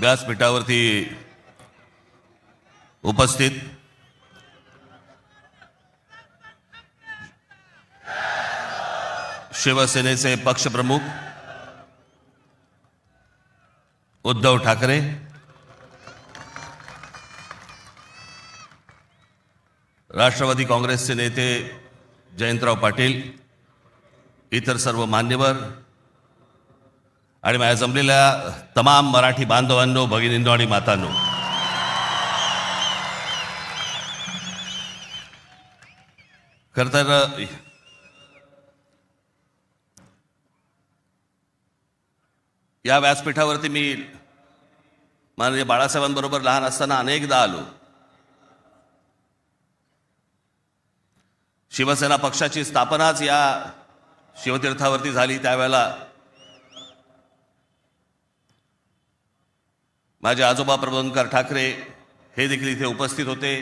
व्यासपीठावरती उपस्थित शिवसेनेचे पक्षप्रमुख उद्धव ठाकरे, राष्ट्रवादी काँग्रेसचे नेते जयंतराव पाटील, इतर सर्व मान्यवर आणि माझ्या जमलेल्या तमाम मराठी बांधवांनो, भगिनींनो आणि मातांनो, खरं तर या व्यासपीठावरती मी माननीय बाळासाहेबांबरोबर लहान असताना अनेकदा आलो. शिवसेना पक्षाची स्थापनाच या शिवतीर्थावरती झाली. त्यावेळेला माझे आजोबा प्रबोधनकार ठाकरे हे देखील इथे उपस्थित होते.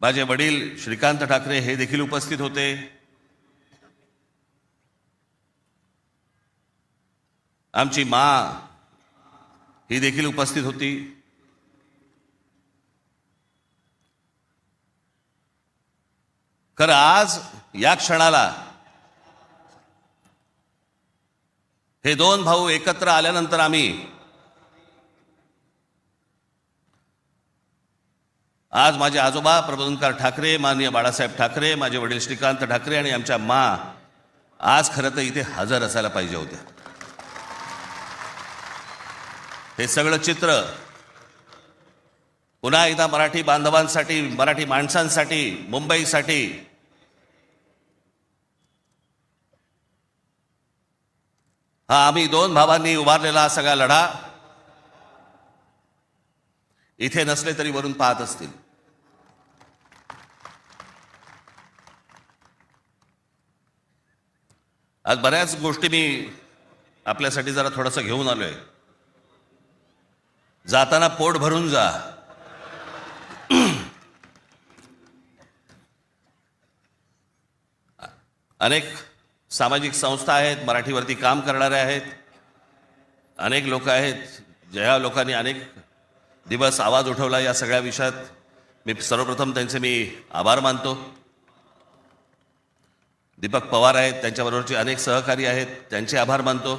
माझे वडील श्रीकांत ठाकरे हे देखील उपस्थित होते. आमची माँ ही देखील उपस्थित होती. खरं आज या क्षणाला हे दोन भाऊ एकत्र आल्यानंतर आम्ही आज माझे आजोबा प्रबोधनकार ठाकरे, माननीय बाळासाहेब ठाकरे, माझे वडील श्रीकांत ठाकरे आणि आमच्या माँ आज खरं तर इथे हजर असायला पाहिजे होत्या. हे सगळं चित्र पुन्हा एकदा मराठी बांधवांसाठी, मराठी माणसांसाठी, मुंबईसाठी हा आम्ही दोन भावांनी उभारलेला हा सगळा लढा इथे नसले तरी वरून पाहत असतील. आज बऱ्याच गोष्टी मी आपल्यासाठी जरा थोडंसं घेऊन आलोय. जाताना पोट भरून जा. अनेक सामाजिक संस्था आहेत, मराठीवरती काम करणारे आहेत, अनेक लोक आहेत, ज्या लोकांनी अनेक दिवस आवाज उठवला या सगळ्या विषयात. मी सर्वप्रथम त्यांचे मी आभार मानतो. दीपक पवार आहेत, त्यांच्याबरोबरचे अनेक सहकारी आहेत, त्यांचे आभार मानतो.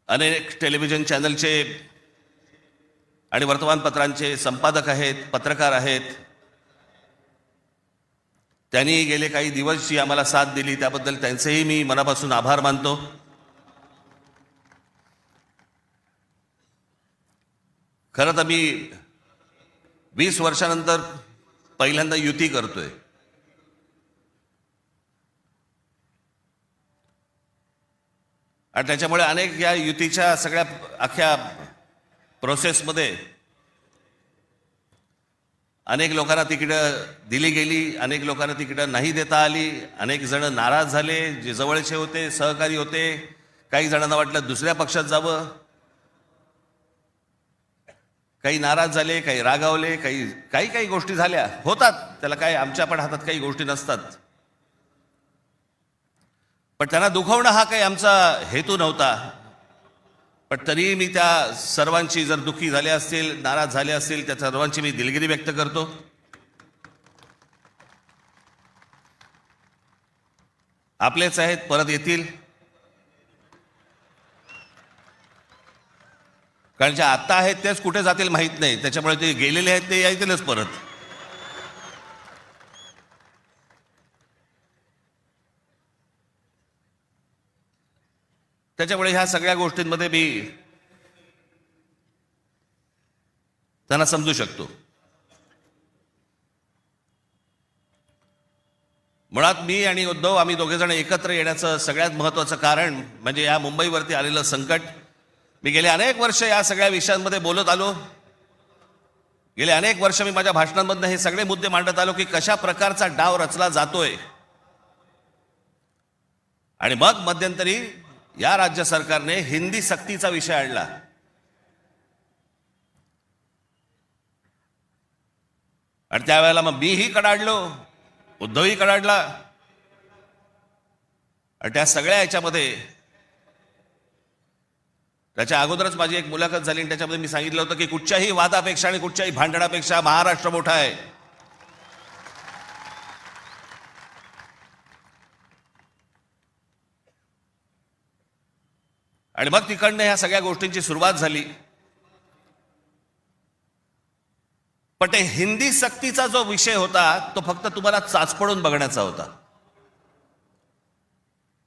अनेक टेलिव्हिजन चॅनलचे आणि वर्तमानपत्रांचे संपादक आहेत, पत्रकार आहेत, त्यांनी गेले काही दिवस जी आम्हाला साथ दिली त्याबद्दल त्यांचेही मी मनापासून आभार मानतो. खरं तर मी 20 वर्षानंतर पहिल्यांदा युती करतोय. आणि त्याच्यामुळे अनेक या युतीच्या सगळ्या अख्ख्या प्रोसेसमध्ये अनेक लोकांना तिकीटं दिली गेली, अनेक लोकांना तिकीटं नाही देता आली, अनेक जण नाराज झाले, जे जवळचे होते, सहकारी होते. काही जणांना वाटलं दुसऱ्या पक्षात जावं, काही नाराज झाले, काही रागावले, काही गोष्टी झाल्या, होतात. त्याला काय, आमच्या पण हातात काही गोष्टी नसतात. पण त्यांना दुखवणं हा काही आमचा हेतू नव्हता. पण तरी मी त्या सर्वांची, जर दुःखी झाले असतील, नाराज झाले असतील, त्या सर्वांची मी दिलगिरी व्यक्त करतो. आपलेच आहेत, परत येतील. कारण जे आत्ता आहेत तेच कुठे जातील माहीत नाही. त्याच्यामुळे ते गेलेले आहेत ते येतीलच परत. त्याच्यामुळे ह्या सगळ्या गोष्टींमध्ये मी त्यांना समजू शकतो. मुळात मी आणि उद्धव आम्ही दोघेजण एकत्र येण्याचं सगळ्यात महत्त्वाचं कारण म्हणजे या मुंबईवरती आलेलं संकट. मी गेले अनेक वर्ष या सगळ्या विषयांमध्ये बोलत आलो. गेले अनेक वर्ष मी माझ्या भाषणांमधून हे सगळे मुद्दे मांडत आलो की कशा प्रकारचा डाव रचला जातोय. आणि मग मध्यंतरी या राज्य सरकारने हिंदी सक्तीचा विषय आणला. आणि त्यावेळेला मग मीही कडाडलो, उद्धवही कडाडला. आणि त्या सगळ्या याच्यामध्ये त्याच्या अगोदरच माझी एक मुलाखत झाली आणि त्याच्यामध्ये मी सांगितलं होतं की कुठच्याही वादापेक्षा आणि कुठच्याही भांडणापेक्षा महाराष्ट्र मोठा आहे. आणि मग तिकडनं ह्या सगळ्या गोष्टींची सुरुवात झाली. पण ते हिंदी सक्तीचा जो विषय होता तो फक्त तुम्हाला चाचपडून बघण्याचा होता.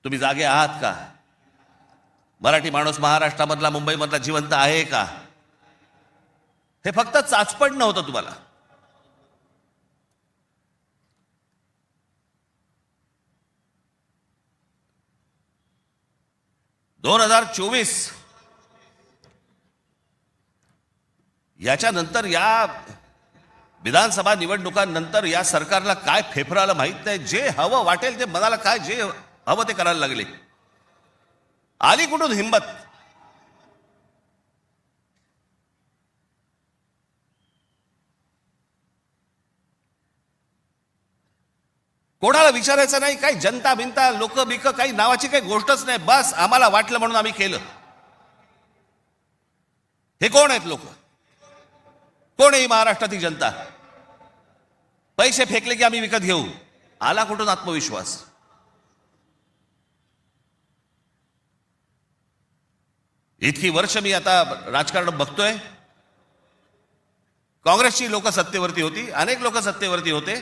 तुम्ही जागे आहात का? मराठी माणूस महाराष्ट्रामधला मुंबईमधला जिवंत आहे का? हे फक्त चाचपडणं होतं तुम्हाला. (2024) याच्यानंतर या विधानसभा निवडणुकांनंतर या सरकारला काय फेफराला माहित नाही. जे हवं वाटेल ते मनाला काय जे हवं ते करायला लागले. आली कुठून हिंमत? कोणाला विचारायचं नाही, काही जनता बिनता लोक बिक काही नावाची काही गोष्टच नाही. बस आम्हाला वाटलं म्हणून आम्ही केलं. हे कोण आहेत लोक? कोण आहे महाराष्ट्रातील जनता? पैसे फेकले की आम्ही विकत घेऊ. आला कुठून आत्मविश्वास? इतकी वर्ष मी आता राजकारण बघतोय. काँग्रेसची लोक सत्तेवरती होती, अनेक लोक सत्तेवरती होते,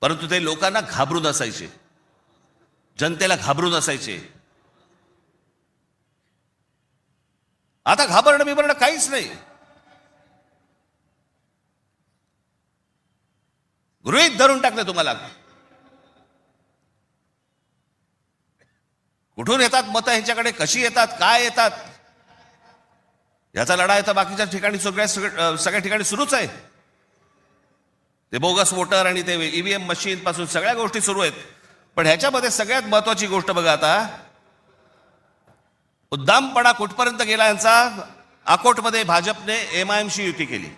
परंतु ते लोकांना घाबरून असायचे, जनतेला घाबरून असायचे. आता घाबरणं बिबरणं काहीच नाही. गृहीत धरून टाकले तुम्हाला. कुठून येतात मतं ह्यांच्याकडे, कशी येतात, काय येतात, याचा लढा येतं बाकीच्या ठिकाणी सगळ्या ठिकाणी सुरूच आहे. ते बोगस वोटर आणि ते ईव्हीएम मशीन पासून सगळ्या गोष्टी सुरू आहेत. पण ह्याच्यामध्ये सगळ्यात महत्वाची गोष्ट बघा, आता उद्दामपणा कुठपर्यंत गेला यांचा. अकोटमध्ये भाजपने एमआयएमशी युती केली.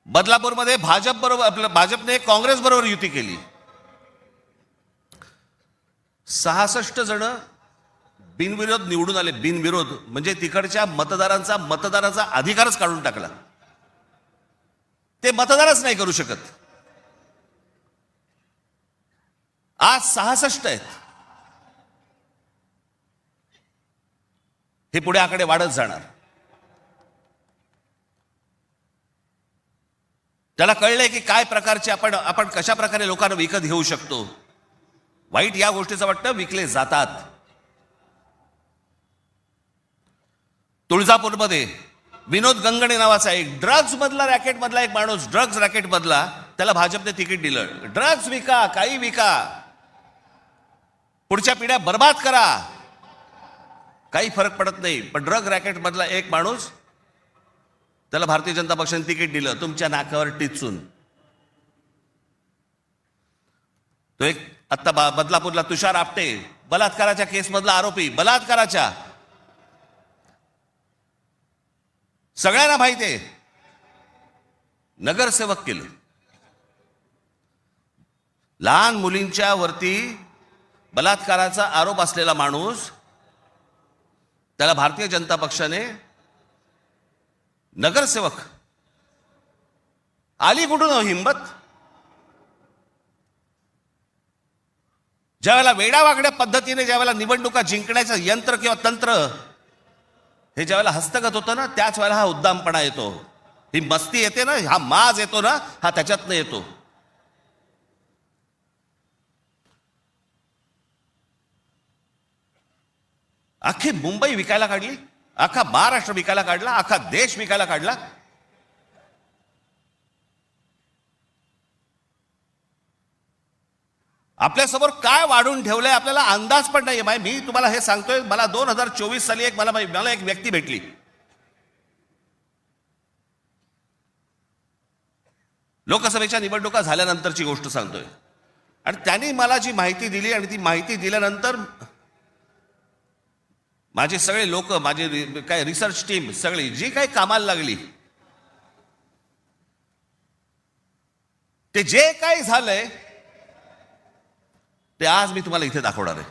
बदलापूरमध्ये भाजपने काँग्रेस बरोबर युती केली. 66 जण बिनविरोध निवडून आले. बिनविरोध म्हणजे तिकडच्या मतदारांचा अधिकारच काढून टाकला. ते मतदारच नाही करू शकत. आज 66 आहेत. हे पुढे आकडे वाढत जाणार. त्याला कळलंय की काय प्रकारचे आपण कशा प्रकारे लोकांना विकत घेऊ शकतो. वाईट या गोष्टीचं वाटतं विकले जातात. तुळजापूरमध्ये विनोद गंगणे नावाचा एक ड्रग्ज मधला रॅकेट मधला एक माणूस, ड्रग्ज रॅकेट मधला, त्याला भाजपने तिकीट दिलं. ड्रग्ज विका, काही विका, पुढच्या पिढ्या बर्बाद करा, काही फरक पडत नाही. पण ड्रग रॅकेट मधला एक माणूस, त्याला भारतीय जनता पक्षाने तिकीट दिलं तुमच्या नाकावर टिचून. तो एक आता बदलापूरला तुषार आपटे, बलात्काराच्या केस मधला आरोपी, बलात्काराच्या, सगळ्यांना माहिती आहे, नगरसेवक केलं. लहान मुलींच्या वरती बलात्काराचा आरोप असलेला माणूस, त्याला भारतीय जनता पक्षाने नगरसेवक. आली कुठून हिंमत? ज्यावेळेला वेडावाकड्या पद्धतीने ज्यावेळेला निवडणुका जिंकण्याचं यंत्र किंवा तंत्र हे ज्यावेळेला हस्तगत होतं ना, त्याच वेळेला हा उद्दामपणा येतो, ही मस्ती येते ना, हा माज येतो ना, हा त्याच्यातनं येतो. अख्खी मुंबई विकायला काढली, अख्खा महाराष्ट्र विकायला काढला, अख्खा देश विकायला काढला. आपल्यासमोर काय वाढून ठेवलंय आपल्याला अंदाज पण नाही. मी तुम्हाला हे सांगतोय, मला 2024 साली मला एक व्यक्ती भेटली. लोकसभेच्या निवडणुका झाल्यानंतरची गोष्ट सांगतोय. आणि त्यांनी मला जी माहिती दिली, आणि ती माहिती दिल्यानंतर माझे सगळे लोक, माझे काय रिसर्च टीम सगळी जी काही कामाला लागली, ते जे काही झालंय ते आज मी तुम्हाला इथे दाखवणार आहे.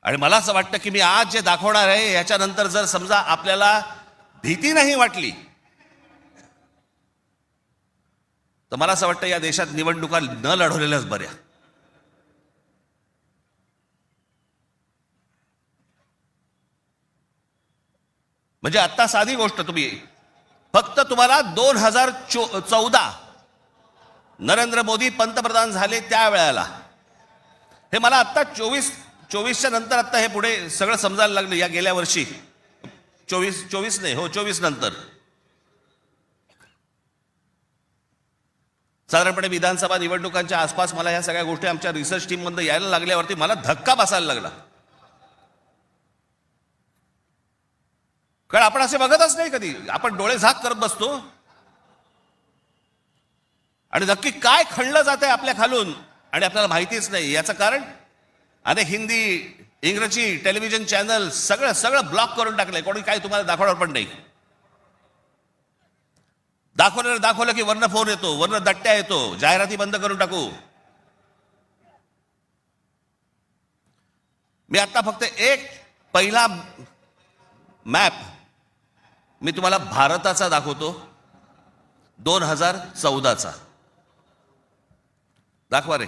आणि मला असं वाटतं की मी आज जे दाखवणार आहे याच्यानंतर जर समजा आपल्याला भीती नाही वाटली तर मला असं वाटतं या देशात निवडणुका न लढवलेल्याच बऱ्या. म्हणजे आता साधी गोष्ट, तुम्ही फक्त तुम्हाला 2014 नरेंद्र मोदी पंतप्रधान झाले त्या वेळेला, हे मला आता 24च्या नंतर आता हे पुढे सगळं समजायला लागलं. या गेल्या वर्षी 24 नाही, हो 24 नंतर साधारणपणे विधानसभा निवडणुकांच्या आसपास मला ह्या सगळ्या गोष्टी आमच्या रिसर्च टीम मध्ये यायला लागल्यावरती मला धक्का बसायला लागला. कारण आपण असे बघतच नाही कधी, आपण डोळे झाक करत बसतो आणि नक्की काय खणलं जात आहे आपल्या खालून आणि आपल्याला माहितीच नाही. याचं कारण अनेक हिंदी इंग्रजी टेलिव्हिजन चॅनल सगळं ब्लॉक करून टाकलंय. कोणी काय तुम्हाला दाखवणार पण नाही. दाखवलं की वरनं फोन येतो, वरनं दट्ट्या येतो, जाहिराती बंद करून टाकू. मी आता फक्त एक पहिला मॅप मी तुम्हाला भारताचा दाखवतो, 2014चा. दाखवा रे.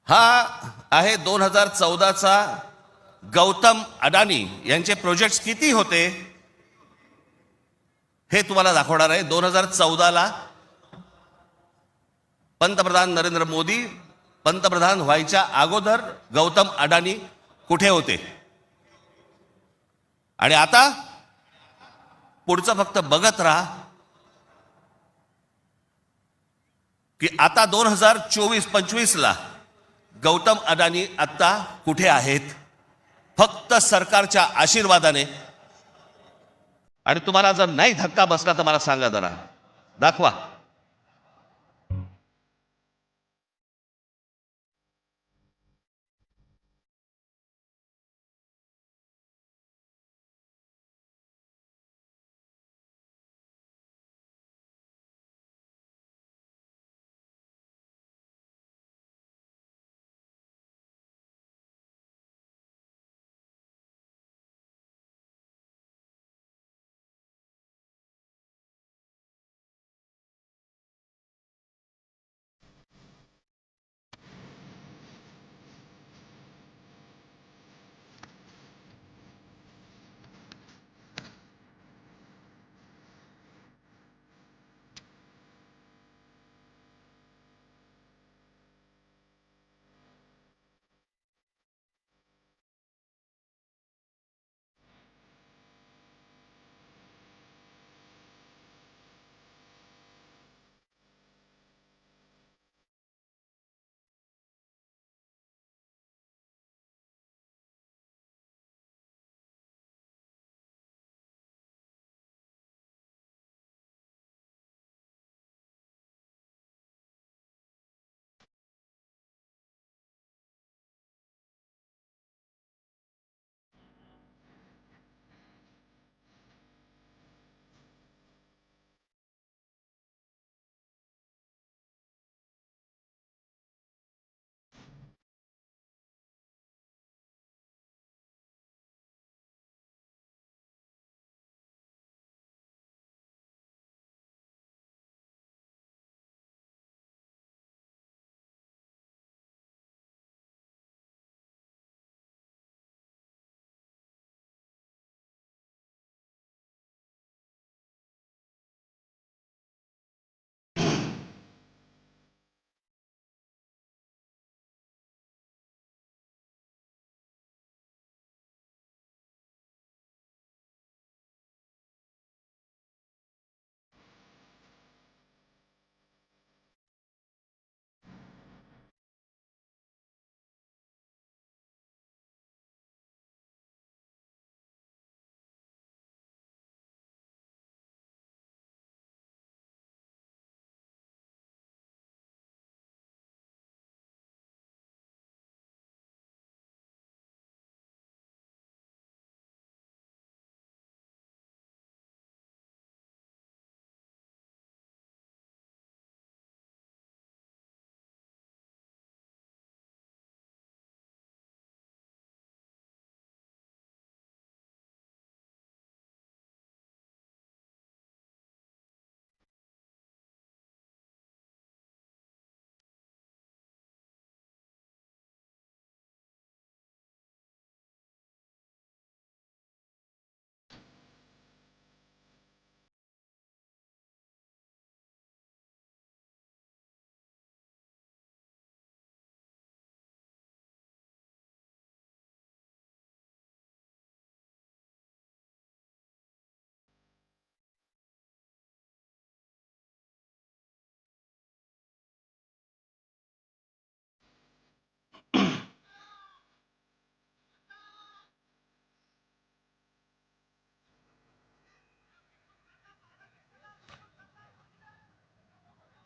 हा आहे 2014चा गौतम अडानी यांचे प्रोजेक्ट्स किती होते हे तुम्हाला दाखवणार आहे. 2014ला पंतप्रधान नरेंद्र मोदी पंतप्रधान व्हायच्या अगोदर गौतम अडानी कुठे होते आणि आता पुढचं फक्त बघत राहा की आता 2024-25ला गौतम अडानी आता कुठे आहेत. फक्त सरकारच्या आशीर्वादाने. आणि तुम्हाला जर नाही धक्का बसला तर मला सांगा जरा, दाखवा.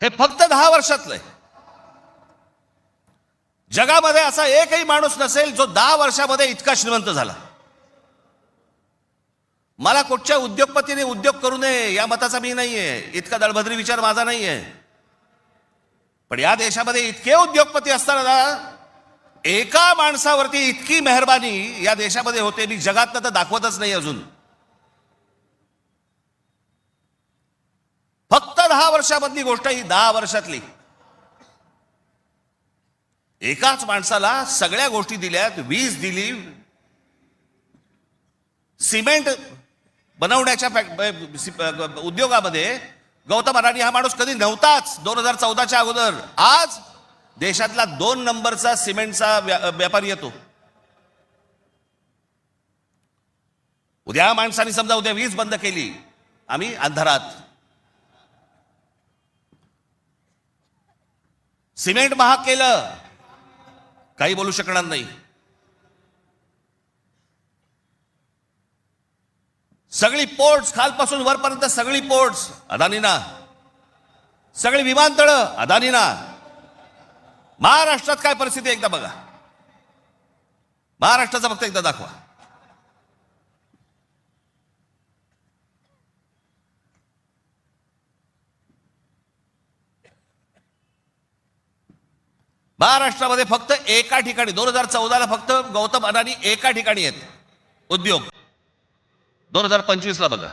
हे फक्त 10 वर्षातलं आहे. जगामध्ये असा एकही माणूस नसेल जो 10 वर्षामध्ये इतका श्रीमंत झाला. मला कुठच्या उद्योगपतीने उद्योग करू नये या मताचा मी नाहीये, इतका दळभद्री विचार माझा नाहीये. पण या देशामध्ये इतके उद्योगपती असताना एका माणसावरती इतकी मेहरबानी या देशामध्ये होते, मी जगातनं तर दाखवतच नाही अजून. फक्त 10 वर्षामधली गोष्ट ही, 10 वर्षातली. एकाच माणसाला सगळ्या गोष्टी दिल्यात, वीज दिली, सिमेंट बनवण्याच्या उद्योगामध्ये गौतम अडाणी हा माणूस कधी नव्हताच 2014च्या अगोदर. आज देशातला 2 नंबरचा सिमेंटचा व्यापारी येतो. उद्या माणसाने समजा उद्या वीज बंद केली, आम्ही अंधारात. सिमेंट महाग केलं, काही बोलू शकणार नाही. सगळी पोर्ट्स खालपासून वरपर्यंत सगळी पोर्ट्स अदानीना, सगळी विमानतळं अदानीना. महाराष्ट्रात काय परिस्थिती एकदा बघा, महाराष्ट्राचा फक्त एकदा दाखवा. महाराष्ट्रामध्ये फक्त एका ठिकाणी 2014ला फक्त गौतम अडाणी एका ठिकाणी आहेत उद्योग. 2025ला बघा,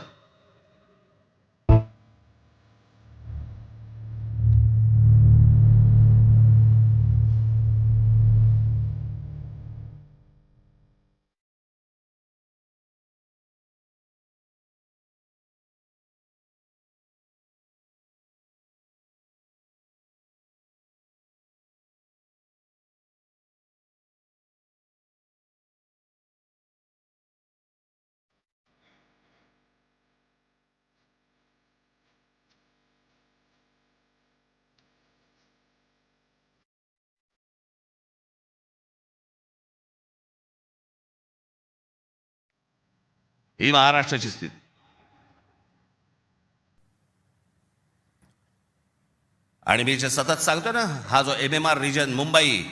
ही महाराष्ट्राची स्थिती. आणि मी जे सतत सांगतो ना, हा जो MMR रिजन मुंबई,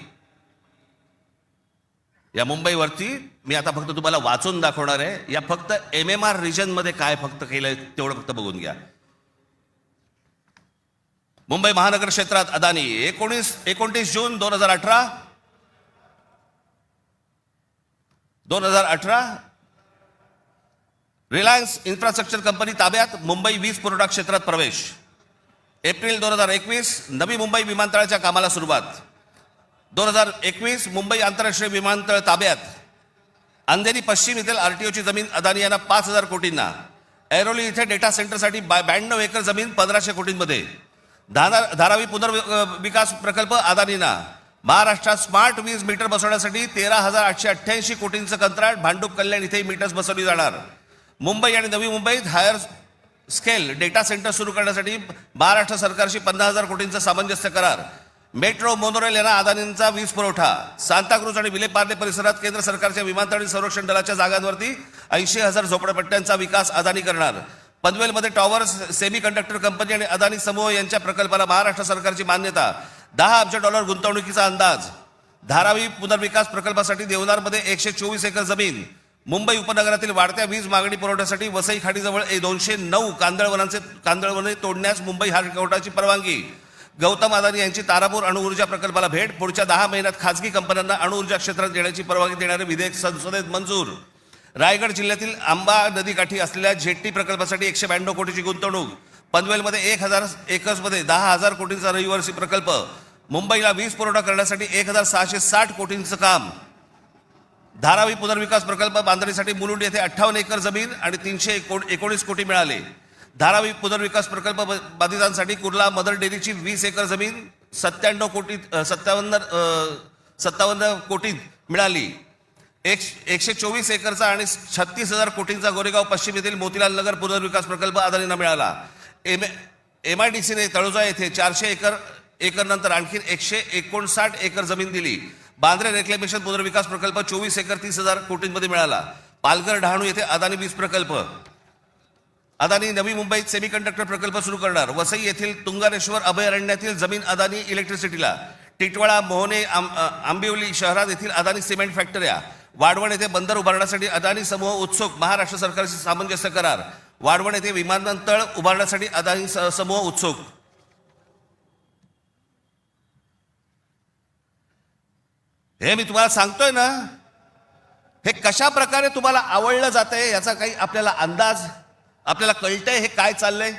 या मुंबईवरती मी आता फक्त तुम्हाला वाचून दाखवणार आहे. या फक्त MMR रिजन मध्ये काय फक्त केलंय तेवढं फक्त बघून घ्या. मुंबई महानगर क्षेत्रात अदानी 29 जून 2018 रिलायन्स इन्फ्रास्ट्रक्चर कंपनी ताब्यात, मुंबई वीज पुरवठा क्षेत्रात प्रवेश. एप्रिल 2021 नवी मुंबई विमानतळाच्या कामाला सुरुवात. 2021 मुंबई आंतरराष्ट्रीय विमानतळ ताब्यात. अंधेरी पश्चिम येथील RTOची जमीन अदानी यांना 5,000 कोटींना. ऐरोली इथे डेटा सेंटरसाठी 92 एकर जमीन 1,500 कोटींमध्ये. धारावी पुनर्विकास प्रकल्प अदानींना. महाराष्ट्रात स्मार्ट वीज मीटर बसवण्यासाठी 13,888 कोटींचं कंत्राट. भांडूप कल्याण इथे मीटर्स बसवली जाणार. मुंबई आणि नवी मुंबईत हायर स्केल डेटा सेंटर सुरू करण्यासाठी महाराष्ट्र सरकारशी 50,000 कोटींचा सामंजस्य करार. मेट्रो मोनोरेल यांना अदानींचा वीज पुरवठा. सांताक्रूज आणि विलेपार्ले परिसरात केंद्र सरकारच्या विमानतळ आणि संरक्षण दलाच्या जागांवरती 80,000 झोपडपट्ट्यांचा विकास अदानी करणार. पनवेलमध्ये टॉवर्स सेमी कंडक्टर कंपनी आणि अदानी समूह यांच्या प्रकल्पाला महाराष्ट्र सरकारची मान्यता. $10 अब्ज गुंतवणुकीचा अंदाज. धारावी पुनर्विकास प्रकल्पासाठी देवनारमध्ये 124 एकर जमीन. मुंबई उपनगरातील वाढत्या वीज मागणी पुरवठ्यासाठी वसई खाडीजवळ 209 कांदळवने तोडण्यास मुंबई हायकोर्टाची परवानगी. गौतम अदानी यांची तारापूर अणुऊर्जा प्रकल्पाला भेट. पुढच्या 10 महिन्यात खासगी कंपन्यांना अणुऊर्जा क्षेत्रात येण्याची परवानगी देणारे विधेयक संसदेत मंजूर. रायगड जिल्ह्यातील आंबा नदीकाठी असलेल्या जेट्टी प्रकल्पासाठी 192 कोटीची गुंतवणूक. पनवेलमध्ये 1,000 एकर्समध्ये 10,000 कोटींचा रहिवासी प्रकल्प. मुंबईला वीज पुरवठा करण्यासाठी 1,660 कोटींचं काम. धारावी पुनर्विकास प्रकल्प बांधणीसाठी मुलुंड येथे 58 एकर जमीन आणि 319 कोटी मिळाले. धारावी पुनर्विकास प्रकल्प बाधितांसाठी कुर्ला मदर डेअरीची 20 एकर जमीन 57 कोटीत मिळाली. 124 एकरचा आणि 36,000 कोटींचा गोरेगाव पश्चिम येथील मोतीलाल नगर पुनर्विकास प्रकल्प अदानींना मिळाला. MIDCने तळोजा येथे 400 एकर नंतर आणखी 159 एकर जमीन दिली. बांद्रे रेक्लेमेशन पुनर्विकास प्रकल्प 24 एकर 30,000 कोटींमध्ये मिळाला. पालघर डहाणू येथे अदानी वीज प्रकल्प. अदानी नवी मुंबईत सेमीकंडक्टर प्रकल्प सुरू करणार. वसई येथील तुंगारेश्वर अभयारण्यातील जमीन अदानी इलेक्ट्रिसिटीला. टिटवाळा, मोहने, आंबिवली शहरात येथील अदानी सिमेंट फॅक्टऱ्या. वाढवण येथे बंदर उभारण्यासाठी अदानी समूह उत्सुक. महाराष्ट्र सरकारशी सामंजस्य करार. वाढवण येथे विमानतळ उभारण्यासाठी अदानी समूह उत्सुक. हे मी तुम्हाला सांगतोय ना, हे कशा प्रकारे तुम्हाला आवडलं जातंय याचा काही आपल्याला अंदाज, आपल्याला कळतंय हे काय चाललंय.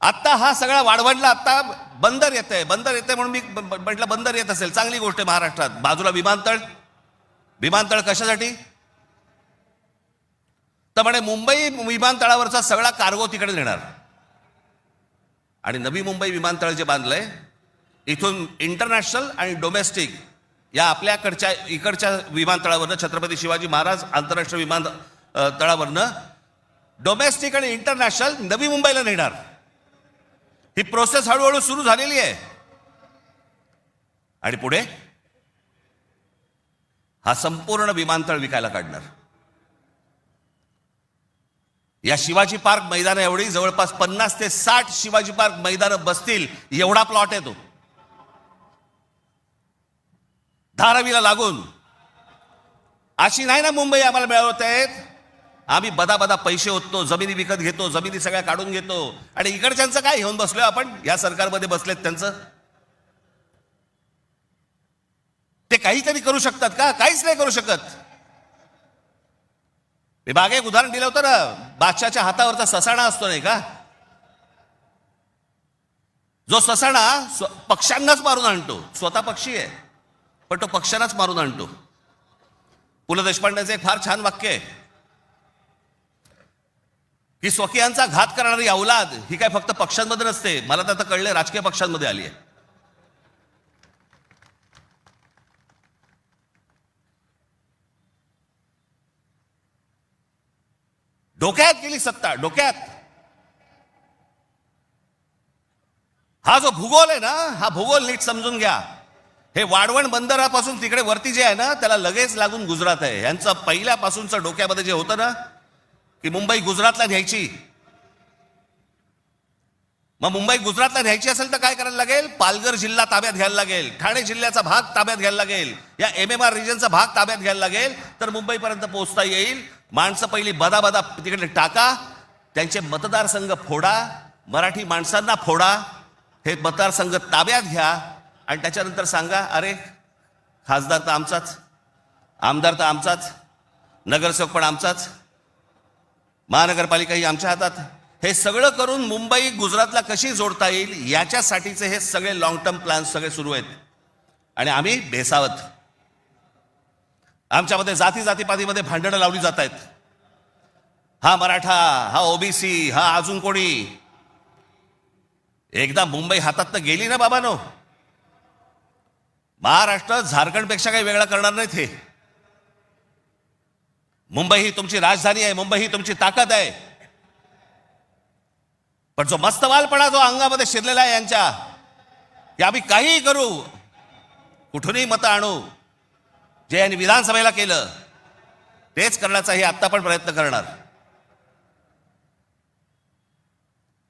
आता हा सगळा वाढवणला आता बंदर येतंय म्हणून मी म्हटलं बंदर येत असेल चांगली गोष्ट आहे. महाराष्ट्रात बाजूला विमानतळ कशासाठी तर म्हणे मुंबई विमानतळावरचा सगळा कार्गो तिकडे नेणार. आणि नवी मुंबई विमानतळ जे बांधलंय इथून इंटरनॅशनल आणि डोमेस्टिक या आपल्याकडच्या इकडच्या विमानतळावरनं, छत्रपती शिवाजी महाराज आंतरराष्ट्रीय विमानतळावरनं डोमेस्टिक आणि इंटरनॅशनल नवी मुंबईला नेणार. ही प्रोसेस हळूहळू सुरू झालेली आहे. आणि पुढे हा संपूर्ण विमानतळ विकायला काढणार. या शिवाजी पार्क मैदान एवढी जवळपास 50 ते 60 शिवाजी पार्क मैदानं बसतील एवढा प्लॉट आहे तो, धारावीला लागून. अशी नाही ना मुंबई आम्हाला मिळवत आहेत. आम्ही बदा पैसे ओततो, जमिनी विकत घेतो, जमिनी सगळ्या काढून घेतो. आणि इकडच्यांचं काय घेऊन बसलोय आपण, या सरकारमध्ये बसलेत त्यांचं. ते काहीतरी करू शकतात का? काहीच नाही करू शकत. मी मागे एक उदाहरण दिलं होतं ना, बादशाच्या हातावरचा ससाणा असतो नाही का, जो ससाणा पक्ष्यांनाच मारून आणतो. स्वतः पक्षी आहे पण तो पक्ष्यांनाच मारून आणतो. पु ल देशपांडेचं एक फार छान वाक्य आहे की स्वकीयांचा घात करणारी औलाद ही काय फक्त पक्षांमध्ये नसते, मला तर आता कळले राजकीय पक्षांमध्ये आली आहे. डोक्यात गेली सत्ता, डोक्यात. हा जो भूगोल आहे ना, हा भूगोल नीट समजून घ्या. हे वाढवण बंदरापासून तिकडे वरती जे आहे ना त्याला लगेच लागून गुजरात आहे. यांचं पहिल्यापासूनचं डोक्यामध्ये जे होतं ना की मुंबई गुजरातला न्यायची. मग मुंबई गुजरातला न्यायची असेल तर काय करायला लागेल, पालघर जिल्हा ताब्यात घ्यायला लागेल, ठाणे जिल्ह्याचा भाग ताब्यात घ्यायला लागेल, या MMR रिजनचा भाग ताब्यात घ्यायला लागेल, तर मुंबईपर्यंत पोहोचता येईल. माणसं पहिली बदा तिकडे टाका, त्यांचे मतदारसंघ फोडा, मराठी माणसांना फोडा, हे मतदारसंघ ताब्यात घ्या आणि त्याच्यानंतर सांगा अरे खासदार तर आमचाच, आमदार तर आमचाच, नगरसेवक पण आमचाच, महानगरपालिका ही आमच्या हातात. हे सगळं करून मुंबई गुजरातला कशी जोडता येईल याच्यासाठीचे हे सगळे लॉंग टर्म प्लॅन सगळे सुरू आहेत. आणि आम्ही बेसावत, आमच्यामध्ये जातीपातीमध्ये भांडणं लावली जात आहेत. हा मराठा, हा ओबीसी, हा अजून कोणी. एकदा मुंबई हातात तर गेली ना बाबानो, महाराष्ट्र झारखंडपेक्षा काही वेगळा करणार नाहीत. हे मुंबई ही तुमची राजधानी आहे, मुंबई ही तुमची ताकद आहे. पण जो मस्तवालपणा जो अंगामध्ये शिरलेला आहे यांच्या, की आम्ही काहीही करू, कुठूनही मतं आणू, जे यांनी विधानसभेला केलं तेच करण्याचा हे आत्ता पण प्रयत्न करणार.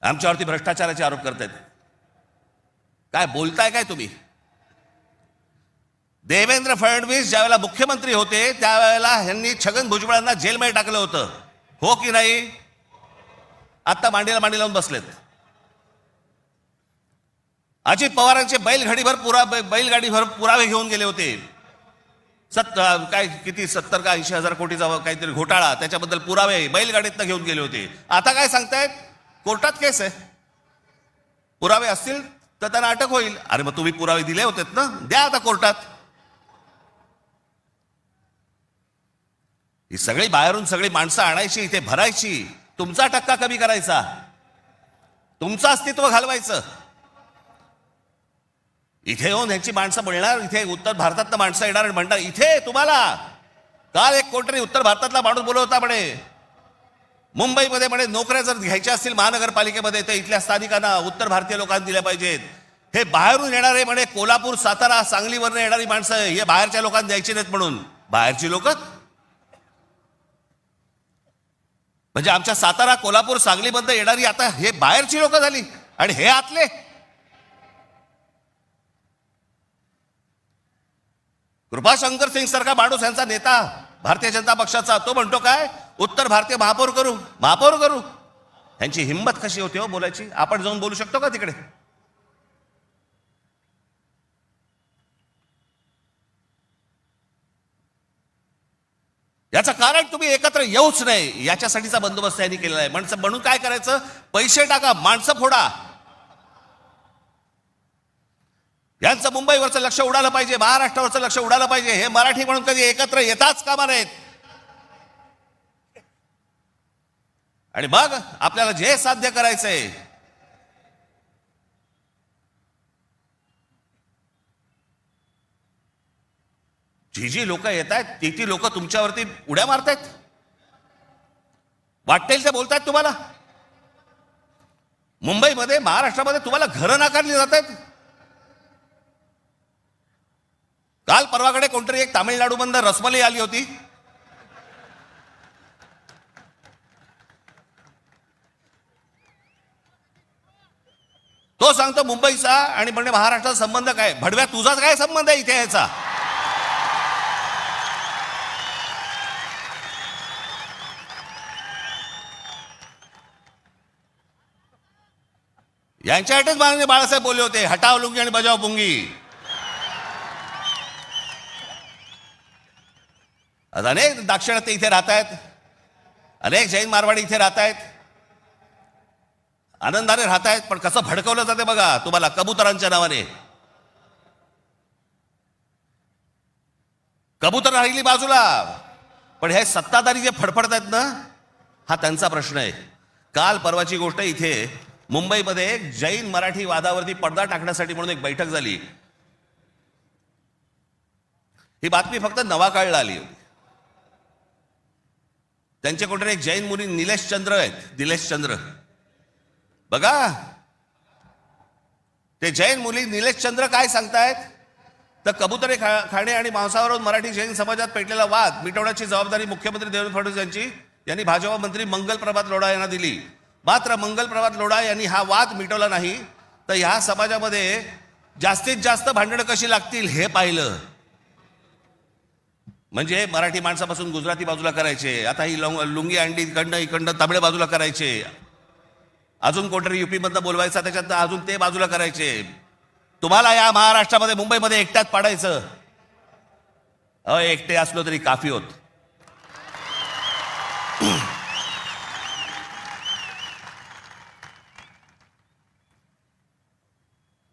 आमच्यावरती भ्रष्टाचाराचे आरोप करतायत. काय बोलताय काय तुम्ही? देवेंद्र फडणवीस ज्यावेळेला मुख्यमंत्री होते त्यावेळेला यांनी छगन भुजबळांना जेलमध्ये टाकलं होतं, हो की नाही? आता मांडीला मांडी लावून बसलेत. अजित पवारांचे बैलगाडीभर पुरावे घेऊन गेले होते. काय किती 70 का 80 हजार कोटीचा काहीतरी घोटाळा, त्याच्याबद्दल पुरावे बैलगाडीतनं घेऊन गेले होते. आता काय सांगतायत, कोर्टात केस आहे, पुरावे असतील तर त्यांना अटक होईल. अरे मग तुम्ही पुरावे दिले होते ना, द्या आता कोर्टात. ही सगळी बाहेरून सगळी माणसं आणायची, इथे भरायची, तुमचा टक्का कमी करायचा, तुमचं अस्तित्व घालवायचं. इथे येऊन ह्यांची माणसं बोलणार, इथे उत्तर भारतातनं माणसं येणार आणि म्हणणार इथे तुम्हाला. काल एक कोणतरी उत्तर भारतातला माणूस बोलत होता म्हणे, मुंबईमध्ये म्हणे नोकऱ्या जर घ्यायच्या असतील महानगरपालिकेमध्ये तर इथल्या स्थानिकांना उत्तर भारतीय लोकांना दिल्या पाहिजेत. हे बाहेरून येणारे म्हणे कोल्हापूर, सातारा, सांगलीवरनं येणारी माणसं हे बाहेरच्या लोकांना द्यायची नाहीत म्हणून. बाहेरची लोक म्हणजे आमच्या सातारा, कोल्हापूर, सांगलीमध्ये येणारी आता हे बाहेरची लोक झाली आणि हे आतले. कृपाशंकर सिंग सारखा माणूस यांचा नेता भारतीय जनता पक्षाचा, तो म्हणतो काय उत्तर भारतीय महापौर करू, महापौर करू. यांची हिंमत कशी होती हो बोलायची? आपण जाऊन बोलू शकतो का तिकडे? याचं कारण तुम्ही एकत्र येऊच नाही याच्यासाठीचा बंदोबस्त यांनी केलेला आहे. म्हणून काय करायचं? पैसे टाका, माणसं फोडा. यांचं मुंबईवरचं लक्ष उडालं पाहिजे, महाराष्ट्रावरचं लक्ष उडालं पाहिजे. हे मराठी म्हणून कधी एकत्र येताच कामा नयेत. आणि मग आपल्याला जे साध्य करायचंय जी लोक येत आहेत ती लोक तुमच्यावरती उड्या मारतायत, वाटेल ते बोलतायत तुम्हाला. मुंबईमध्ये, महाराष्ट्रामध्ये तुम्हाला घरं नाकारली जात आहेत. काल परवाकडे कोणतरी एक तामिळनाडूमधून रसमलाई आली होती. तो सांगतो मुंबईचा आणि म्हणजे महाराष्ट्राचा संबंध काय? भडव्या, तुझाच काय संबंध आहे इथे याचा? यांच्यासाठीच माननीय बाळासाहेब बोलले होते, हटाव लुंगी आणि बजाव पुंगी. आज अनेक दाक्षिणात्य इथे राहत आहेत, अनेक जैन मारवाडी इथे राहत आहेत, आनंदाने राहत आहेत. पण कसं भडकवलं जाते बघा तुम्हाला कबुतरांच्या नावाने. कबूतर राहिली बाजूला, पण हे सत्ताधारी जे फडफडत आहेत ना, हा त्यांचा प्रश्न आहे. काल परवाची गोष्ट, इथे मुंबईमध्ये एक जैन मराठी वादावरती पडदा टाकण्यासाठी म्हणून एक बैठक झाली. ही बातमी फक्त नवाकाळला आली होती. त्यांचे कोणतरी एक जैन मुली निलेश चंद्र आहेत, निलेश चंद्र. बघा ते जैन मुली निलेश चंद्र काय सांगतायत, तर कबुतरे खाणे आणि मांसावरून मराठी जैन समाजात पेटलेला वाद मिटवण्याची जबाबदारी मुख्यमंत्री देवेंद्र फडणवीस यांनी भाजपा मंत्री मंगल प्रभात लोढा यांना दिली. मात्र मंगल प्रभात लोढा यांनी हा वाद मिटवला नाही, तर ह्या समाजामध्ये जास्तीत जास्त भांडणं कशी लागतील हे पाहिलं. म्हणजे मराठी माणसापासून गुजराती बाजूला करायचे, आता ही लुंगी अंडी इकडनं तामिळ बाजूला करायचे, अजून कोणतरी युपी मधनं बोलवायचा त्याच्यात अजून ते बाजूला करायचे. तुम्हाला या महाराष्ट्रामध्ये, मुंबईमध्ये एकट्यात पाडायचं. एकटे असलो तरी काफी होत.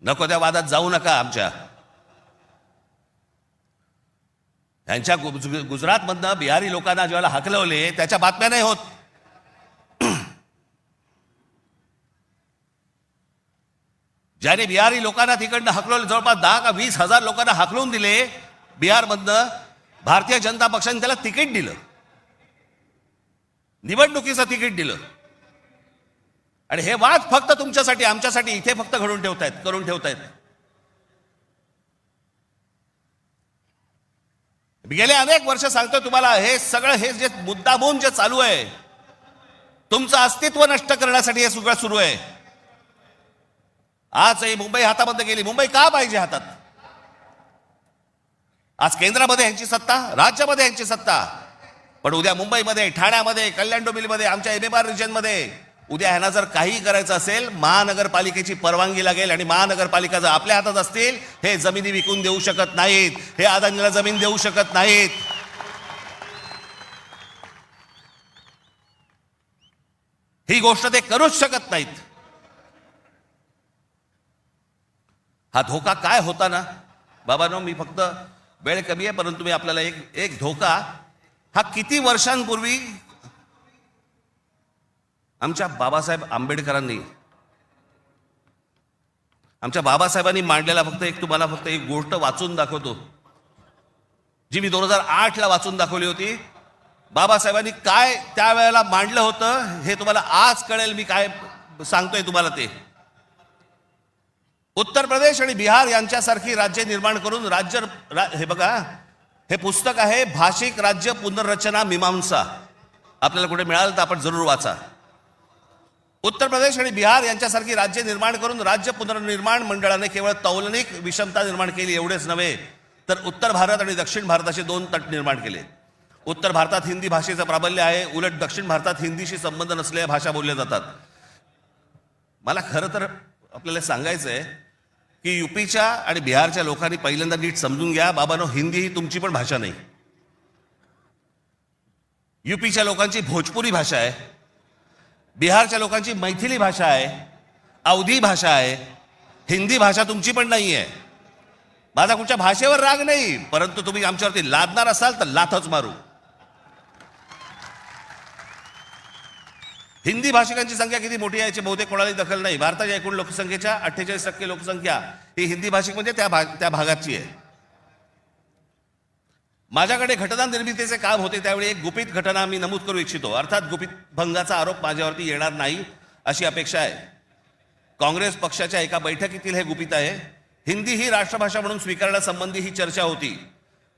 नको त्या वादात जाऊ नका. आमच्या यांच्या गुजरातमधनं बिहारी लोकांना ज्यावेळेला हकलवले त्याच्या बातम्या नाही होत. ज्याने बिहारी लोकांना तिकडनं हकलवले, जवळपास 10 का 20 हजार लोकांना हकलवून दिले बिहारमधनं, भारतीय जनता पक्षाने त्याला तिकीट दिलं, निवडणुकीचं तिकीट दिलं. आणि हे वाद फक्त तुमच्यासाठी, आमच्यासाठी इथे फक्त करून ठेवतायत. गेले अनेक वर्ष सांगतोय तुम्हाला, हे सगळं हे जे मुद्दामून जे चालू आहे, तुमचं अस्तित्व नष्ट करण्यासाठी हे सगळं सुरू आहे. आज ही मुंबई हातामध्ये गेली. मुंबई का पाहिजे हातात? आज केंद्रामध्ये यांची सत्ता, राज्यामध्ये यांची सत्ता, पण उद्या मुंबईमध्ये, ठाण्यामध्ये, कल्याण डोंबिवलीमध्ये, आमच्या MMR रिजनमध्ये उद्या ह्यांना जर काही करायचं असेल, महानगरपालिकेची परवानगी लागेल. आणि महानगरपालिका जर आपल्या हातात असतील, हे जमिनी विकून देऊ शकत नाहीत, हे अदानीला जमीन देऊ शकत नाहीत. ही गोष्ट ते करूच शकत नाहीत. हा धोका काय होता ना बाबांनो, मी फक्त वेळ कमी आहे परंतु मी आपल्याला एक धोका, हा किती वर्षांपूर्वी आमच्या बाबासाहेब आंबेडकरांनी, आमच्या बाबासाहेबांनी मांडलेला तुम्हाला फक्त एक गोष्ट वाचून दाखवतो, जी मी 2008ला वाचून दाखवली होती. बाबासाहेबांनी काय त्यावेळेला मांडलं होतं हे तुम्हाला आज कळेल. मी काय सांगतोय तुम्हाला ते. उत्तर प्रदेश आणि बिहार यांच्यासारखी राज्य निर्माण करून हे बघा, हे पुस्तक आहे भाषिक राज्य पुनर्रचना मीमांसा. आपल्याला कुठे मिळालं तर आपण जरूर वाचा. उत्तर प्रदेश आणि बिहार यांच्यासारखी राज्य निर्माण करून राज्य पुनर्निर्माण मंडळाने केवळ तौलनिक विषमता निर्माण केली एवढेच नव्हे, तर उत्तर भारत आणि दक्षिण भारताचे दोन तट निर्माण केले. उत्तर भारतात हिंदी भाषेचं प्राबल्य आहे, उलट दक्षिण भारतात हिंदीशी संबंध नसलेल्या भाषा बोलल्या जातात. मला खरं तर आपल्याला सांगायचं आहे की युपीच्या आणि बिहारच्या लोकांनी पहिल्यांदा नीट समजून घ्या, बाबांनो, हिंदी ही तुमची पण भाषा नाही. युपीच्या लोकांची भोजपुरी भाषा आहे, बिहारच्या लोकांची मैथिली भाषा आहे, अवधी भाषा आहे. हिंदी भाषा तुमची पण नाही आहे. माझा कुठच्या भाषेवर राग नाही, परंतु तुम्ही आमच्यावरती लादणार असाल तर लाथच मारू. हिंदी भाषिकांची संख्या किती मोठी आहे याची बहुतेक कोणालाही दखल नाही. भारताच्या एकूण लोकसंख्येच्या 48% लोकसंख्या ही हिंदी भाषिक म्हणजे त्या भागाची आहे. माझ्याकडे घटना निर्मितीचे काम होते त्यावेळी एक गुपित घटना मी नमूद करू इच्छितो. अर्थात गुपित भंगाचा आरोप माझ्यावरती येणार नाही अशी अपेक्षा आहे. काँग्रेस पक्षाच्या एका बैठकीतील हे गुपित आहे. हिंदी ही राष्ट्रभाषा म्हणून स्वीकारण्यासंबंधी ही चर्चा होती.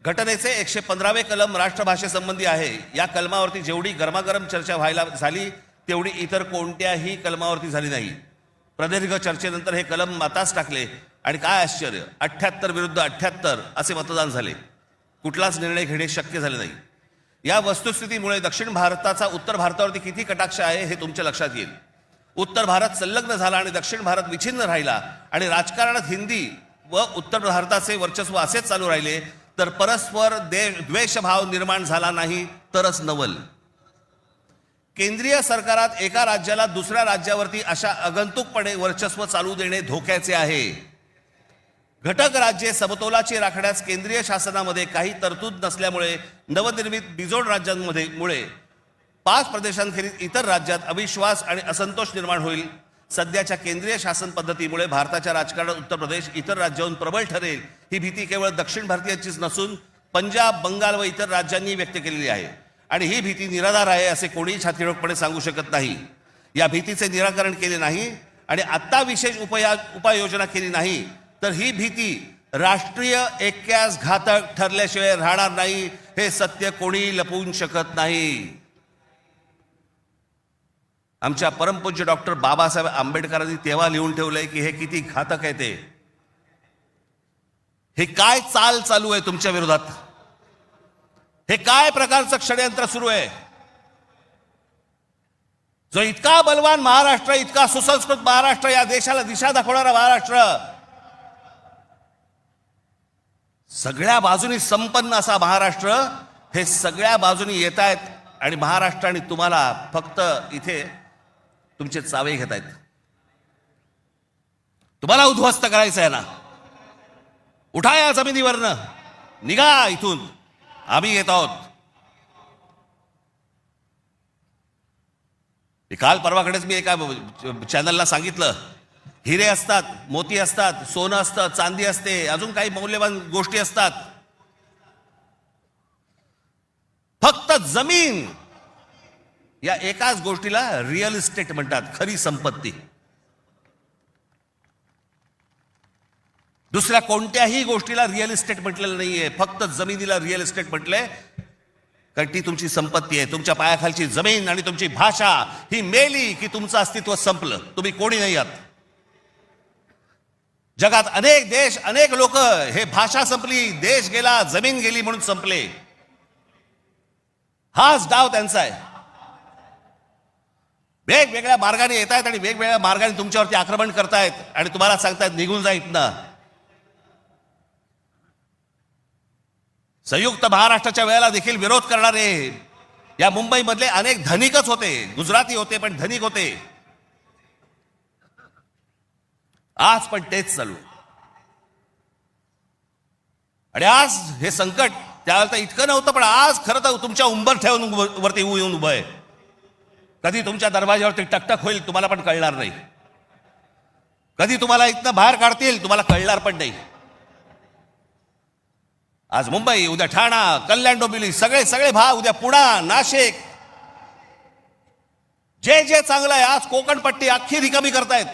घटनेचे 115वे कलम राष्ट्रभाषेसंबंधी आहे. या कलमावरती जेवढी गरमागरम चर्चा व्हायला झाली तेवढी इतर कोणत्याही कलमावरती झाली नाही. प्रदीर्घ चर्चेनंतर हे कलम माताच टाकले आणि काय आश्चर्य, 78 विरुद्ध 78 असे मतदान झाले. कुठलाच निर्णय घेणे शक्य झाले नाही. या वस्तुस्थितीमुळे दक्षिण भारताचा उत्तर भारतावरती किती कटाक्ष आहे हे तुमच्या लक्षात येईल. उत्तर भारत संलग्न झाला आणि दक्षिण भारत विच्छिन्न राहिला आणि राजकारणात हिंदी व उत्तर भारताचे वर्चस्व असेच चालू राहिले तर परस्पर द्वेषभाव निर्माण झाला नाही तरच नवल. केंद्रीय सरकारात एका राज्याला दुसऱ्या राज्यावरती अशा आगंतुकपणे वर्चस्व चालू देणे धोक्याचे आहे. घटक राज्ये समतोलाची राखण्यास केंद्रीय शासनामध्ये काही तरतूद नसल्यामुळे नवनिर्मित बिजोड राज्यांमुळे 5 प्रदेशांखेरीज इतर राज्यात अविश्वास आणि असंतोष निर्माण होईल. सध्याच्या केंद्रीय शासन पद्धतीमुळे भारताच्या राजकारणात उत्तर प्रदेश इतर राज्याहून प्रबळ ठरेल ही भीती केवळ दक्षिण भारतीयांचीच नसून पंजाब, बंगाल व इतर राज्यांनी व्यक्त केलेली आहे आणि ही भीती निराधार आहे असे कोणीही छातीरोखपणे सांगू शकत नाही. या भीतीचे निराकरण केले नाही आणि आत्ता विशेष उपाययोजना केली नाही तर ही भीती राष्ट्रीय ऐक्यास घातक ठरल्याशिवाय राहणार नाही. हे सत्य कोणी लपवून शकत नाही. आमच्या परमपूज्य डॉक्टर बाबासाहेब आंबेडकरांनी तेव्हा लिहून ठेवलंय की हे किती घातक आहे ते. हे काय चाल चालू आहे तुमच्या विरोधात, हे काय प्रकारचं षडयंत्र सुरू आहे. जो इतका बलवान महाराष्ट्र, इतका सुसंस्कृत महाराष्ट्र, या देशाला दिशा दाखवणारा महाराष्ट्र, सगळ्या बाजूनी संपन्न असा महाराष्ट्र, हे सगळ्या बाजूनी येत आहेत आणि महाराष्ट्र आणि तुम्हाला फक्त इथे तुमचे चावे घेत आहेत. तुम्हाला उद्ध्वस्त करायचं आहे ना. उठा या जमिनीवरनं, निघा इथून, आम्ही येत आहोत. काल परवाकडेच मी एका चॅनलला सांगितलं, हिरे असतात, मोती असतात, सोनं असतं, चांदी असते, अजून काही मौल्यवान गोष्टी असतात, फक्त जमीन या एकाच गोष्टीला रिअल इस्टेट म्हणतात, खरी संपत्ती. दुसऱ्या कोणत्याही गोष्टीला रिअल इस्टेट म्हटलेलं नाहीये, फक्त जमिनीला रिअल इस्टेट म्हटलंय. कारण ती तुमची संपत्ती आहे. तुमच्या पायाखालची जमीन आणि तुमची भाषा ही मेली की तुमचं अस्तित्व संपलं, तुम्ही कोणी नाही आहात. जगात अनेक देश, अनेक लोक हे भाषा संपली, देश गेला, जमीन गेली म्हणून संपले. हाच डाव त्यांचा आहे. वेगवेगळ्या मार्गाने येत आहेत आणि वेगवेगळ्या मार्गाने तुमच्यावरती आक्रमण करतायत आणि तुम्हाला सांगतायत निघून जा इथनं. संयुक्त महाराष्ट्राच्या वेळेला देखील विरोध करणारे या मुंबईमधले अनेक धनिकच होते, गुजराती होते पण धनिक होते. आज पण तेच चालू. आणि आज हे संकट त्यावेळेला तर इतकं नव्हतं, पण आज खरं तर तुमच्या उंबरठ्यावरून वरती येऊन उभं आहे. कधी तुमच्या दरवाज्यावरती टकटक होईल तुम्हाला पण कळणार नाही. कधी तुम्हाला इथनं बाहेर काढतील तुम्हाला कळणार पण नाही. आज मुंबई, उद्या ठाणा, कल्याण, डोंबिवली, सगळे सगळे भाग, उद्या पुणा, नाशिक, जे जे चांगलं आहे. आज कोकणपट्टी अख्खी रिकामी करतायत.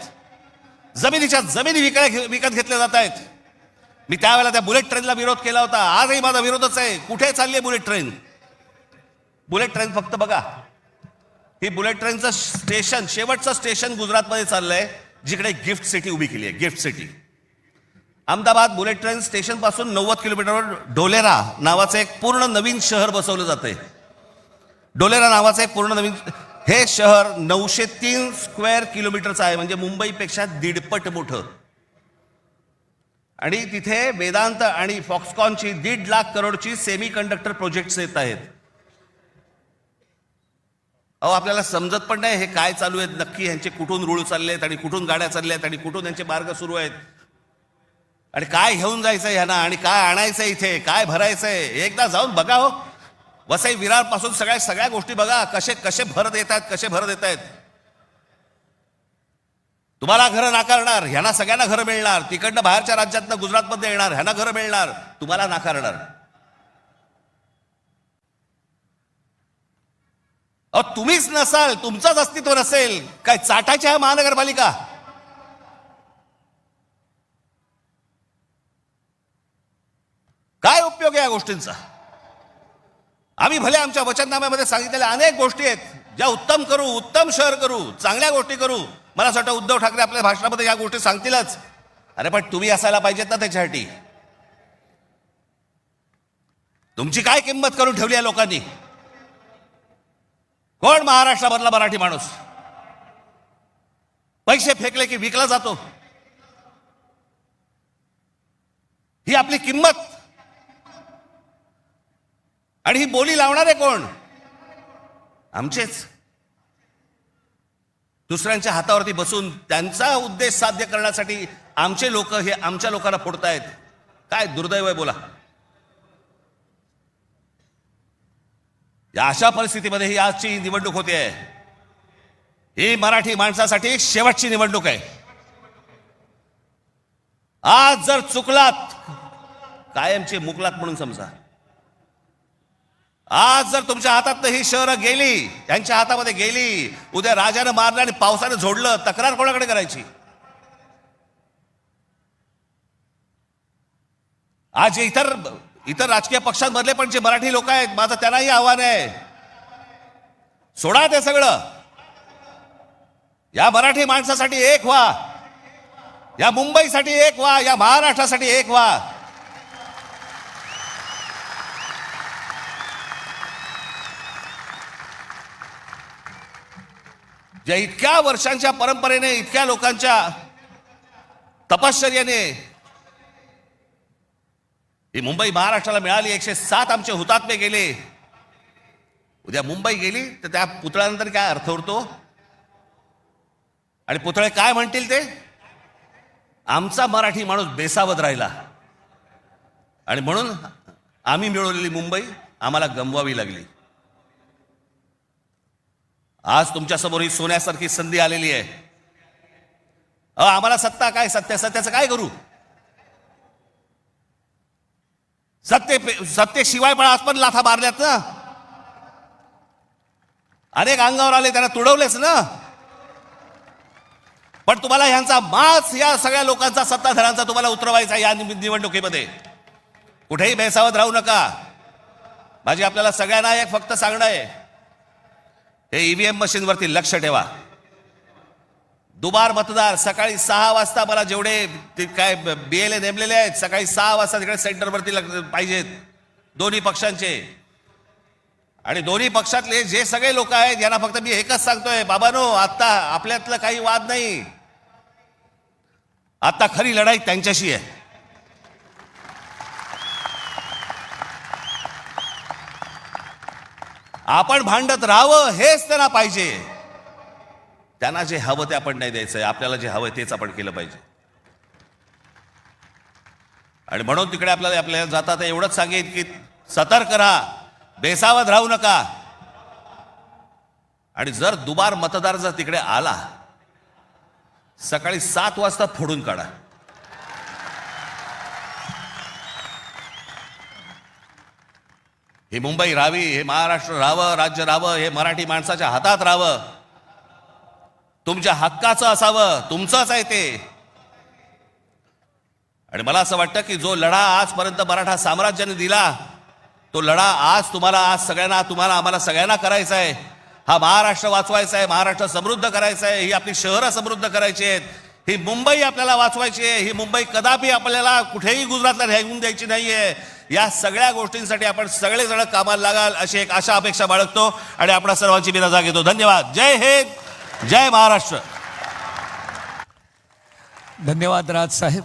जमिनीच्या जमिनी विकत घेतल्या जात आहेत. मी त्यावेळेला त्या बुलेट ट्रेनला विरोध केला होता. आजही माझा विरोधच आहे. कुठे चालली आहे बुलेट ट्रेन? बुलेट ट्रेन फक्त बघा, ही बुलेट ट्रेनचं स्टेशन, शेवटचं स्टेशन गुजरातमध्ये चाललंय, जिकडे गिफ्ट सिटी उभी केली आहे. Gift city. Ahmedabad bullet train station पासून 90 किलोमीटरवर ढोलेरा नावाचं एक पूर्ण नवीन शहर बसवलं जातंय. ढोलेरा नावाचं एक पूर्ण नवीन हे शहर 903 स्क्वेअर किलोमीटरचं आहे, म्हणजे मुंबईपेक्षा 1.5 पट मोठं. आणि तिथे वेदांत आणि फॉक्सकॉनची 1.5 लाख करोडची सेमी कंडक्टर प्रोजेक्ट्स येत आहेत. अहो, आपल्याला समजत पण नाही हे काय चालू आहेत नक्की, ह्यांचे कुठून रूळ चालले आहेत आणि कुठून गाड्या चालल्या आहेत आणि कुठून यांचे मार्ग सुरू आहेत आणि काय घेऊन जायचंय ह्यांना आणि काय आणायचंय, इथे काय भरायचंय. एकदा जाऊन बघा हो, वसई विरार पासून सगळ्या गोष्टी बघा, कसे कसे भरत येत आहेत, कसे भरत येत आहेत. तुम्हाला घरं नाकारणार, ह्यांना सगळ्यांना घरं मिळणार. तिकडनं बाहेरच्या राज्यातनं गुजरातमध्ये येणार, ह्यांना घरं मिळणार, तुम्हाला नाकारणार. अहो, तुम्हीच नसाल, तुमचंच अस्तित्व नसेल, काय चाटायची आहे महानगरपालिका? काय उपयोग आहे या गोष्टींचा? आम्ही भले आमच्या वचननाम्यामध्ये सांगितलेल्या अनेक गोष्टी आहेत ज्या उत्तम करू, उत्तम शहर करू, चांगल्या गोष्टी करू. मला असं वाटतं उद्धव ठाकरे आपल्या भाषणामध्ये या गोष्टी सांगतीलच. अरे पण तुम्ही असायला पाहिजेत ना त्याच्यासाठी. तुमची काय किंमत करून ठेवली आहे लोकांनी? कोण महाराष्ट्रामधला मराठी माणूस पैसे फेकले की विकला जातो? ही आपली किंमत. आणि ही बोली लावणारे कोण? आमचेच. दुसऱ्यांच्या हातावरती बसून त्यांचा उद्देश साध्य करण्यासाठी आमचे लोक हे आमच्या लोकांना फोडतायत. काय दुर्दैव आहे बोला. या अशा परिस्थितीमध्ये ही आजची निवडणूक होते आहे. ही मराठी माणसासाठी शेवटची निवडणूक आहे. आज जर चुकलात, कायमचे मुकलात म्हणून समजा. आज जर तुमच्या हातात ही शहरं गेली, त्यांच्या हातामध्ये गेली, उद्या राजानं मारलं आणि पावसानं झोडलं, तक्रार कोणाकडे करायची? आज इतर राजकीय पक्षांमधले पण जे मराठी लोक आहेत, माझं त्यांनाही आव्हान आहे, सोडा ते सगळं. या मराठी माणसासाठी एक व्हा, या मुंबईसाठी एक व्हा, या महाराष्ट्रासाठी एक व्हा. ज्या इतक्या वर्षांच्या परंपरेने, इतक्या लोकांच्या तपश्चर्याने ही मुंबई महाराष्ट्राला मिळाली. 107 आमचे हुतात्मे गेले. उद्या मुंबई गेली तर त्या पुतळ्यानंतर काय अर्थ उरतो? आणि पुतळे काय म्हणतील ते? आमचा मराठी माणूस बेसावध राहिला आणि म्हणून आम्ही मिळवलेली मुंबई आम्हाला गमवावी लागली. आज तुमच्या समोर ही सोन्यासारखी संधी आलेली आहे. आम्हाला सत्ता काय, सत्याचं काय करू? सत्तेशिवाय पण आज पण लाथा मारल्यात ना. अनेक अंगावर आले, त्यांना तुडवलेच ना. पण तुम्हाला ह्यांचा माच, या सगळ्या लोकांचा, सत्ताधाऱ्यांचा तुम्हाला उतरवायचा या निवडणुकीमध्ये. कुठेही बेसावध राहू नका. माझी आपल्याला सगळ्यांना एक फक्त सांगणं आहे, हे ईव्हीएम मशीनवरती लक्ष ठेवा. दुबार मतदार सकाळी 6 वाजता, मला जेवढे काय BLA नेमलेले आहेत, सकाळी 6 वाजता तिकडे सेंटरवरती पाहिजेत दोन्ही पक्षांचे. आणि दोन्ही पक्षातले जे सगळे लोक आहेत यांना फक्त मी एकच सांगतोय, बाबांनो, आता आपल्यातलं काही वाद नाही. आता खरी लढाई त्यांच्याशी आहे. आपण भांडत राहावं हेच त्यांना पाहिजे. त्यांना जे हवं ते आपण नाही द्यायचंय. आपल्याला जे हवं तेच आपण केलं पाहिजे. आणि म्हणून तिकडे आपल्याला जाता एवढंच सांगेन की सतर्क राहा, बेसावध राहू नका. आणि जर दुबार मतदार जर तिकडे आला, सकाळी 7 वाजता फोडून काढा. ही मुंबई राहावी, हे महाराष्ट्र राहावं, राज्य राहावं, हे मराठी माणसाच्या हातात राहावं, तुमच्या हक्काचं असावं, तुमचंच आहे ते. आणि मला असं वाटतं की जो लढा आजपर्यंत मराठा साम्राज्याने दिला, तो लढा आज तुम्हाला, आज सगळ्यांना, तुम्हाला, आम्हाला सगळ्यांना करायचा आहे. हा महाराष्ट्र वाचवायचा आहे, महाराष्ट्र समृद्ध करायचा आहे, ही आपली शहरं समृद्ध करायची आहेत, ही मुंबई आपल्याला वाचवायची आहे, ही मुंबई कदापि आपल्याला कुठेही गुजरातला राहून द्यायची नाहीये. या सगळ्या गोष्टींसाठी आपण सगळेजण कामाला लागाल अशी एक आशा अपेक्षा बाळगतो आणि आपणा सर्वांची मी रजा घेतो. धन्यवाद. जय हिंद, जय महाराष्ट्र. धन्यवाद राज साहेब.